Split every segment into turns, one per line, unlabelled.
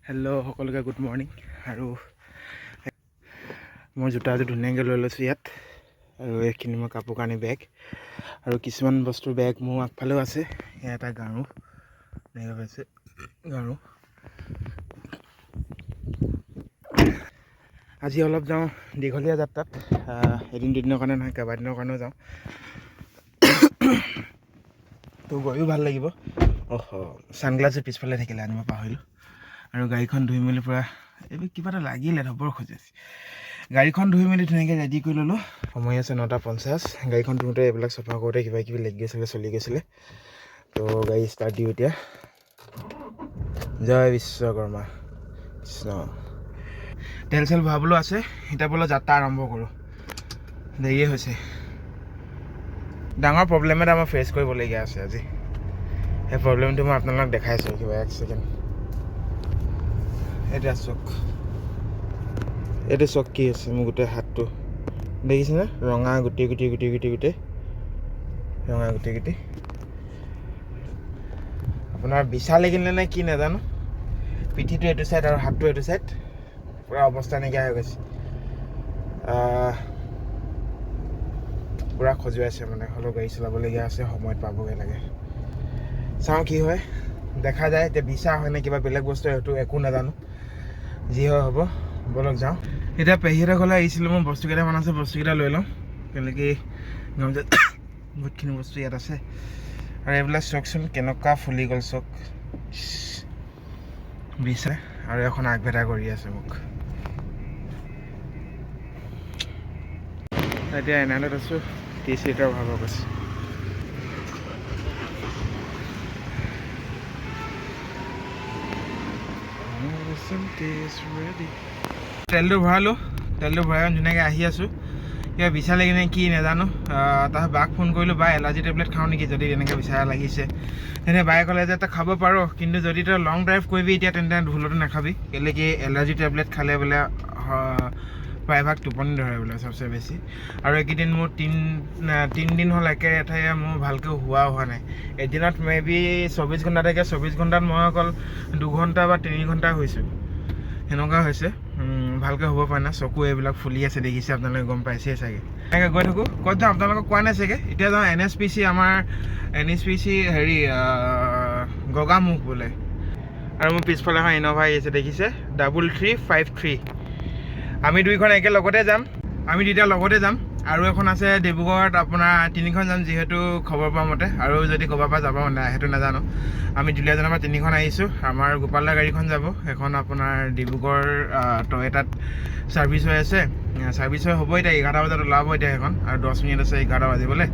Hello' সকলোকে good morning. আৰু মই জোতা এযোৰ ধুনীয়াকৈ লৈ লৈছোঁ ইয়াত, আৰু এইখিনি মই কাপোৰ কানি বেগ আৰু কিছুমান বস্তুৰ বেগ মোৰ আগফালেও আছে। ইয়াত এটা গাৰু দেখা পাইছে, গাৰু। আজি অলপ যাওঁ দীঘলীয়া যাত্ৰাত, এদিন দুদিনৰ কাৰণে নহয়, কেইবাদিনৰ কাৰণেও যাওঁ। তো গৈও ভাল লাগিব। ছানগ্লাছৰ পিছফালে থাকিলে আনিব পাহৰিলোঁ। আৰু গাড়ীখন ধুই মেলি পূৰা এইবোৰ কিবা এটা লাগিলে ধবৰ খোজে। গাড়ীখন ধুই মেলি ধুনীয়াকৈ ৰেডি কৰি ল'লোঁ। সময় আছে 9:50। গাড়ীখন ধুওঁতে এইবিলাক চফা কৰোঁতে কিবা কিবি লাগি গৈছিলে, চলি গৈছিলে। তো গাড়ী ষ্টাৰ্ট দিওঁ এতিয়া। জয় বিশ্বকৰ্মা কৃষ্ণ। তেল চেল ভৰাবলৈ আছে, এতিয়া বোলো যাত্ৰা আৰম্ভ কৰোঁ। দেৰিয়ে হৈছে। ডাঙৰ প্ৰব্লেম এটা মই ফেচ কৰিবলগীয়া আছে আজি। সেই প্ৰব্লেমটো মই আপোনালোকক দেখাইছোঁ কিবা এক ছেকেণ্ড। এতিয়া চক, এইটো চক কি আছে মোৰ গোটেই হাতটো দেখিছেনে? ৰঙা গুটি গুটি গুটি গুটি গুটি ৰঙা গুটি গুটি। আপোনাৰ বিছা লাগিলে নে কি নাজানো, পিঠিটো এইটো চাইড আৰু হাতটো এইটো চাইড পূৰা অৱস্থা নাইকিয়া হৈ গৈছে। পূৰা খজুৱাইছে মানে, হ'লেও গাড়ী চলাবলগীয়া আছে, সময়ত পাবগৈ লাগে। চাওঁ কি হয়, দেখা যায়। এতিয়া বিছা হয় নে কিবা বেলেগ বস্তু সেইটো একো নাজানো, যি হয় হ'ব। বলক যাওঁ। এতিয়া পেহীহঁতৰ ঘৰলৈ আহিছিলোঁ, মই বস্তু কেইটামান আছে, বস্তুকেইটা লৈ লওঁ। কেনেকৈ গামোচাত বহুতখিনি বস্তু ইয়াত আছে। আৰু এইবিলাক চাওকচোন কেনেকুৱা ফুলি গ'ল, চক বিছা। আৰু এখন আগভেটা কৰি আছে মোক। এতিয়া এনাইলত আছোঁ, 30 লিটাৰ ভৰাব গৈছে। তেলটো ভৰালোঁ, তেলটো ভৰাই ধুনীয়াকৈ আহি আছোঁ। কিবা বিছা লাগি নে কি নাজানো। তাৰপিছত বাক ফোন কৰিলোঁ, বা এলাৰ্জি টেবলেট খাওঁ নেকি যদি এনেকৈ বিছা লাগিছে। তেনে বায়ে ক'লে যে তই খাব পাৰ, কিন্তু যদি তই লং ড্ৰাইভ কৰিবি এতিয়া তেন্তে ঢোলতো নাখাবি, কেলৈ কি এলাৰ্জি টেবলেট খালে বোলে প্ৰায়ভাগ টোপনি ধৰে বোলে চবচে বেছি। আৰু এইকেইদিন মোৰ তিনিদিন হ'ল একে এঠাইৰে মোৰ ভালকৈ হোৱা নাই। এদিনত মেবি 24 ঘণ্টা থাকে, 24 ঘণ্টাত মই অকল 2 ঘণ্টা বা 3 ঘণ্টা হৈছোঁ, সেনেকুৱা হৈছে। ভালকৈ হ'ব পাৰে না, চকু এইবিলাক ফুলি আছে, দেখিছে আপোনালোকে, গম পাইছে চাগে। এনেকৈ গৈ থাকোঁ। ক'ত যাওঁ আপোনালোকক কোৱা নাই চাগে। এতিয়া যাওঁ NSPC, আমাৰ NSPC হেৰি গগামুখ বোলে। আৰু মোৰ পিছফালে এখন ইন'ভা আহিছে, দেখিছে, 3353। আমি দুইখন একেলগতে যাম, আমি দুইটা লগতে যাম। আৰু এখন আছে ডিব্ৰুগড়ত, আপোনাৰ 3খন যাম যিহেতু খবৰ পোৱা মতে। আৰু যদি ক'ৰবাৰ পৰা যাব নাই সেইটো নাজানো। আমি দুলীয়াজানৰ পৰা 3খন আহিছোঁ। আমাৰ গোপালদাৰ গাড়ীখন যাব, সেইখন আপোনাৰ ডিব্ৰুগড় টয়টাত ছাৰ্ভিচ হৈ আছে। ছাৰ্ভিচ হৈ হ'ব এতিয়া 11টা বজাত ওলাব এতিয়া সেইখন, আৰু 10 মিনিট আছে 11টা বাজিবলৈ।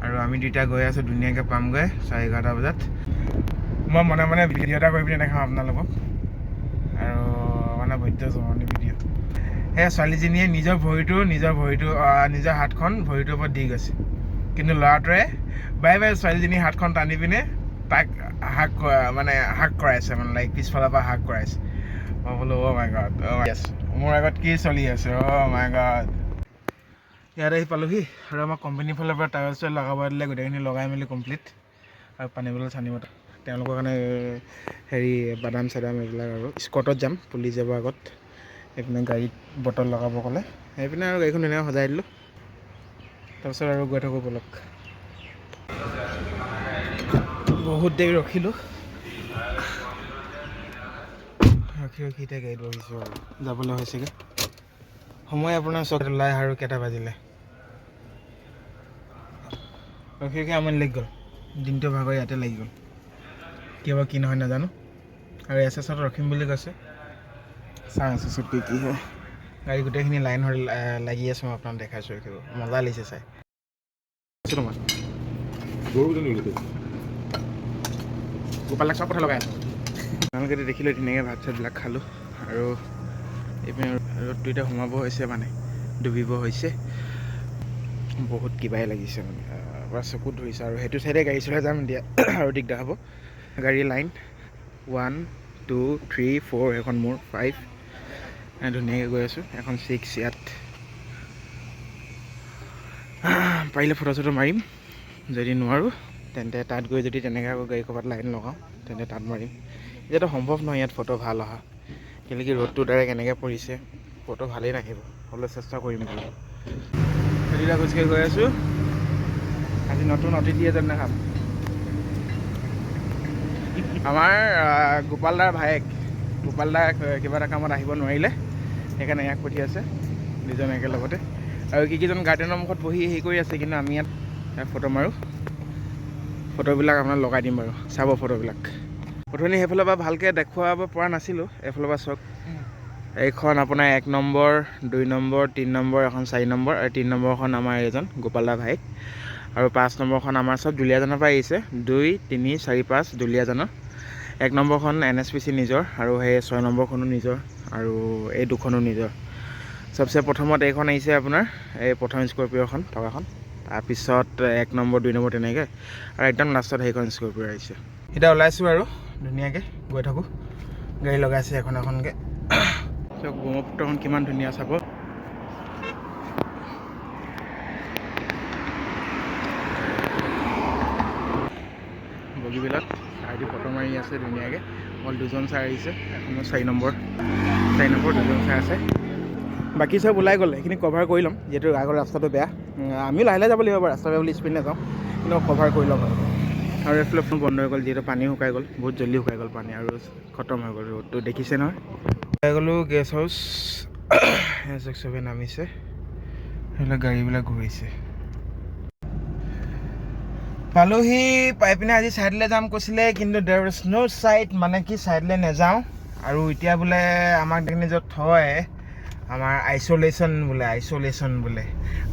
আৰু আমি দুইটা গৈ আছোঁ, ধুনীয়াকৈ পামগৈ 11:30 বজাত। মই মনে মনে ভিডিঅ' এটা কৰি পিনে দেখাম আপোনালোকক, আৰু মানে বৈদ্য জমনি ভিডিঅ'। সেই ছোৱালীজনীয়ে নিজৰ হাতখন ভৰিটোৰ ওপৰত দি গৈছে, কিন্তু ল'ৰাটোৱে বাৰে বাৰে ছোৱালীজনীৰ হাতখন টানি পিনে তাক হাক কৰাইছে, মানে লাইক পিছফালৰ পৰা হাক কৰাইছে। মই বোলো অ' মাই গড, মোৰ আগত কি চলি আছে, অ' মাই গড। ইয়াত আহি পালোহি, আৰু আমাৰ কোম্পানীৰ ফালৰ পৰা টায়াৰ চায়াৰ লগাব দিলে, গোটেইখিনি লগাই মেলি কমপ্লিট। আৰু পানী বটল চানি বটল তেওঁলোকৰ কাৰণে হেৰি বাদাম চাদাম এইবিলাক। আৰু স্কটত যাম, পুলিচ যাব আগত। এইপিনে গাড়ীত বটল লগাব ক'লে, সেইপিনে আৰু গাড়ীখন ধুনীয়াকৈ সজাই দিলোঁ। তাৰপিছত আৰু গৈ থাকোঁ বলক। বহুত দেৰি ৰখিলোঁ, ৰখি এতিয়া গাড়ীত বহিছোঁ আৰু যাবলৈ হৈছেগৈ। সময় আপোনাৰ চক ওলাই আৰু কেইটা বাজিলে, ৰখি আমনি লাগি গ'ল। দিনটো ভাগৰ ইয়াতে লাগি গ'ল, কিবা কি নহয় নাজানো। আৰু SS ৰখিম বুলি কৈছে, চাওঁ SS কি হয়। গাড়ী গোটেইখিনি লাইন লাগি আছে, মই আপোনাক দেখাইছোঁ। ৰখিব মজা লাগিছে চাই। তোমাৰ গোপালক চব কথা লগাই আছোঁ। আপোনালোকে দেখিলোঁ ধুনীয়াকৈ ভাত চাতবিলাক খালোঁ। আৰু এইপিনে ৰ'দটো এতিয়া সোমাব হৈছে, মানে ডুবিব হৈছে। বহুত কিবাই লাগিছে, মানে পূৰা চকুত ধৰিছে। আৰু সেইটো চাইডে গাড়ী চলাই যাম এতিয়া, আৰু দিগদাৰ হ'ব। গাড়ী লাইন 1 2 3 4, এখন মোৰ 5, ধুনীয়াকৈ গৈ আছোঁ। এখন 6 ইয়াত। পাৰিলে ফটো চটো মাৰিম, যদি নোৱাৰোঁ তেন্তে তাত গৈ যদি তেনেকৈ আকৌ গাড়ী ক'ৰবাত লাইন লগাওঁ তেন্তে তাত মাৰিম। এতিয়াতো সম্ভৱ নহয় ইয়াত ফটো ভাল অহা, কেলৈ কি ৰ'দটো ডাইৰেক্ট এনেকৈ পৰিছে, ফটো ভালেই নাহিব, হ'লেও চেষ্টা কৰিম বাৰু। সেইদিনা খোজকাঢ়ি গৈ আছোঁ, আজি নতুন অতিথি এজন দেখাম। আমাৰ গোপাল দাৰ ভায়েক, গোপাল দা কিবা এটা কামত আহিব নোৱাৰিলে, সেইকাৰণে ইয়াক পঠিয়াইছে দুজন একেলগতে। আৰু কিজন গাৰ্ডেনৰ মুখত বহি হেৰি কৰি আছে, কিন্তু আমি ইয়াত ফটো মাৰোঁ। ফটোবিলাক আপোনাক লগাই দিম বাৰু, চাব ফটোবিলাক। প্ৰথমে সেইফালৰ পৰা ভালকৈ দেখুৱাব পৰা নাছিলোঁ, এইফালৰ পৰা চাওক। এইখন আপোনাৰ 1 নম্বৰ, 2 নম্বৰ, 3 নম্বৰ, এখন 4 নম্বৰ, আৰু 3 নম্বৰখন আমাৰ এজন গোপাল দা ভাইক, আৰু 5 নম্বৰখন আমাৰ চব দুলীয়াজানৰ পৰা আহিছে। 2, 3, 4, 5 দুলীয়াজানৰ। 1 নম্বৰখন NSPC নিজৰ, আৰু সেই 6 নম্বৰখনো নিজৰ, আৰু এই দুখনো নিজৰ। চবচে প্ৰথমত এইখন আহিছে আপোনাৰ, এই প্ৰথম স্কৰপিঅ'খন থকাখন, তাৰপিছত 1 নম্বৰ, 2 নম্বৰ তেনেকৈ, আৰু একদম লাষ্টত সেইখন স্কৰপিঅ' আহিছে। এতিয়া ওলাইছোঁ আৰু ধুনীয়াকৈ গৈ থাকোঁ, গাড়ী লগাইছে এখন এখনকৈ। চব ব্ৰহ্মপুত্ৰখন কিমান ধুনীয়া চাব। বগীবিলত চাৰ দি ফটো মাৰি আছে ধুনীয়াকৈ। অকল 2জন চাৰ আহিছে, এখনো 4 নম্বৰ 2জন চাৰ আছে। বাকী চব ওলাই গ'ল, সেইখিনি কভাৰ কৰি ল'ম, যিহেতু আগৰ ৰাস্তাটো বেয়া। আমিও লাহে লাহে যাব লাগিব বাৰু, ৰাস্তা বেয়া বুলি স্পীড নাযাওঁ, কিন্তু কভাৰ কৰি ল'ম আৰু এইফালে ফোন বন্ধ হৈ গ'ল, যিহেতু পানী শুকাই গ'ল, বহুত জল্দি শুকাই গ'ল পানী, আৰু খতম হৈ গ'ল ৰ'দটো দেখিছে নহয়। শুকাই গ'লোঁ গেষ্ট হাউচ, চবেই নামিছে, সেইবিলাক গাড়ীবিলাক ঘূৰিছে। পালোহি, পাই পিনে আজি ছাইডলৈ যাম কৈছিলে, কিন্তু দেৰ ইজ ন' ছাইড, মানে কি ছাইডলৈ নাযাওঁ। আৰু এতিয়া বোলে আমাক য'ত থয়, আমাৰ আইচলেশ্যন বোলে,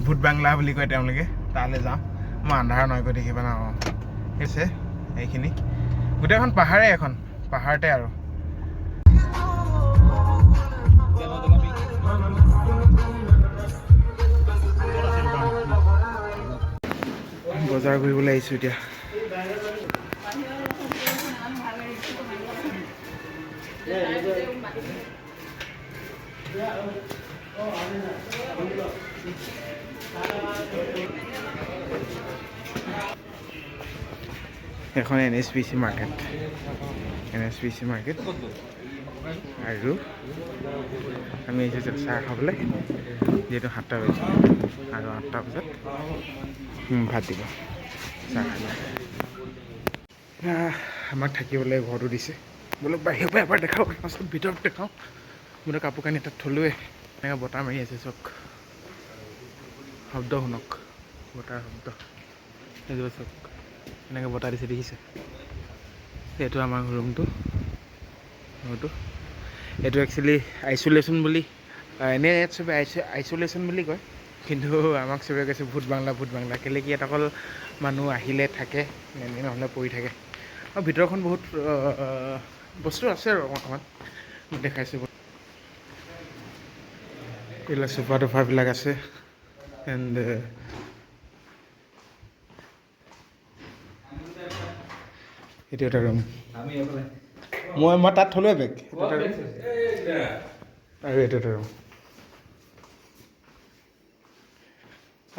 ভূত বাংলা বুলি কয় তেওঁলোকে, তালৈ যাওঁ। মই আন্ধাৰ নহয় গৈ দেখিব না, হৈছে এইখিনি গোটেইখন পাহাৰে, এখন পাহাৰতে আৰু। বজাৰ কৰিবলৈ আহিছোঁ এতিয়া। এখন NSPC মাৰ্কেট, আৰু আমি আহিছোঁ চাহ খাবলৈ, যিহেতু 7টা বাজিছে, আৰু 8টা বজাত ভাত দিব। চাহ খালে আমাক থাকিবলৈ ঘৰটো দিছে। বোলো বাহিৰৰ পৰা এবাৰ দেখাওঁ, পাছত ভিতৰত দেখাওঁ। মোৰ কাপোৰ কানি তাত থলোৱে, এনেকৈ বতাহ মাৰি আছে, চক শব্দ শুনক, বতাহ শব্দ সেইযোৰ চক, এনেকৈ বতাহ দিছে দেখিছে। এইটো আমাৰ ৰুমটো, এইটো একচুৱেলি আইচলেশ্যন বুলি, এনেই ইয়াত চবে আইচলেশ্যন বুলি কয়, কিন্তু আমাক চবে কৈছে ভূত বাংলা। কেলৈ কি ইয়াত অকল মানুহ আহিলে থাকে, এনেই নহ'লে পৰি থাকে। আৰু ভিতৰখন বহুত বস্তু আছে আৰু অকণমান দেখাইছোঁ। এইবিলাক চোফা টোফাবিলাক আছে, এণ্ড এইটো এটা ৰুম, মই তাত থলোৱে বেগ, আৰু এইটো এটা ৰুম।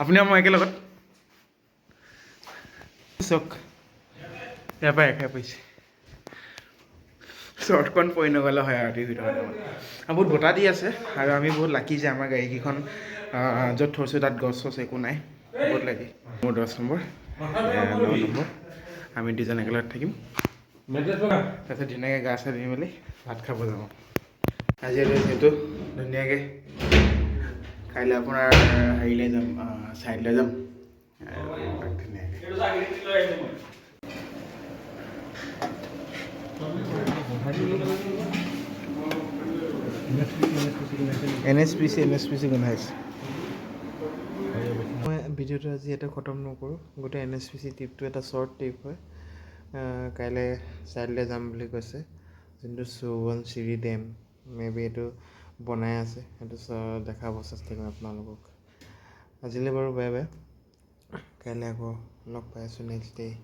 আপুনি আৰু মই একেলগত চক, ইয়াৰ পৰা একে পৰিছে, শ্বৰ্টখন পৰি নগ'লে হয় আৰু ভিতৰত। আৰু বহুত বতাহ দি আছে, আৰু আমি বহুত লাকি যে আমাৰ গাড়ীকেইখন য'ত থৈছোঁ তাত গছ চছ একো নাই, বহুত লাকি। মোৰ 10 নম্বৰ, 9 নম্বৰ, আমি 2জন একেলগত থাকিম। তাৰপিছত ধুনীয়াকৈ গা চা ধুই মেলি ভাত খাব যাওঁ। আজি যিহেতু ধুনীয়াকৈ, কাইলৈ আপোনাৰ হেৰিলৈ যাম, ছাইডলৈ যাম, NSPC গোন্ধাইছে। মই ভিডিঅ'টো আজি ইয়াতে খতম নকৰোঁ, গোটেই NSPC ট্ৰিপটো এটা শ্বৰ্ট ট্ৰিপ হয়। কাইলৈ ছাইডলৈ যাম বুলি কৈছে, যোনটো সোৱণশিৰি ডেম, মেবি এইটো বনাই আছে, সেইটো দেখাব চেষ্টা কৰিম আপোনালোকক। আজিলৈ বাৰু বাই বাই, কাইলৈ আকৌ লগ পাই আছোঁ নেক্সট ডে'।